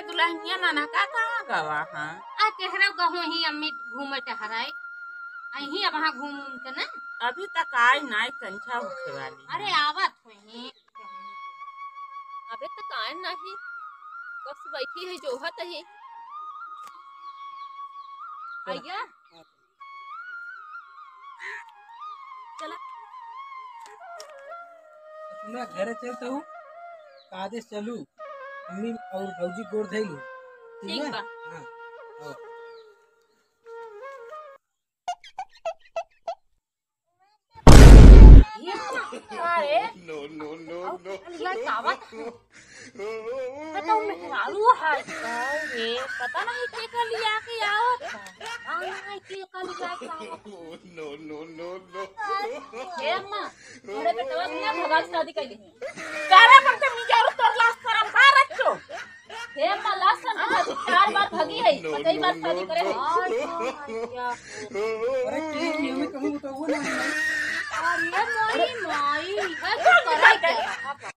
दुल्हनिया नाना का कहाँ गवा हां आ केहरा गहो ही अम्मी घूमे टहराए अही अब वहां घूम के ना अभी तक आए नाई कंछा होखे वाली अरे आवत होई अबे तक आए नहीं कब से बैठी है जोहत है आइया चला सुना घरे चलता हूँ आदेश चलू मम्मी और भौजी गोड़ धैलू ठीक बा हाँ आओ। अरे No, no, no, no. ये कावत पता मेहरारू है अरे पता नहीं के का लिया के आवत हां के कल जाए आवत Oh, no, no, no, no. हे अम्मा थोड़े बेटवा बिना भगाल शादी कैली करे पर ते मिजारू तोर लाश करम का रखो हे अम्मा लास्ट शादी 4 बार भगी है पता ही बात शादी करे है अरे की हमें कहूँ बताओ ना अरे माई माई है करे क्या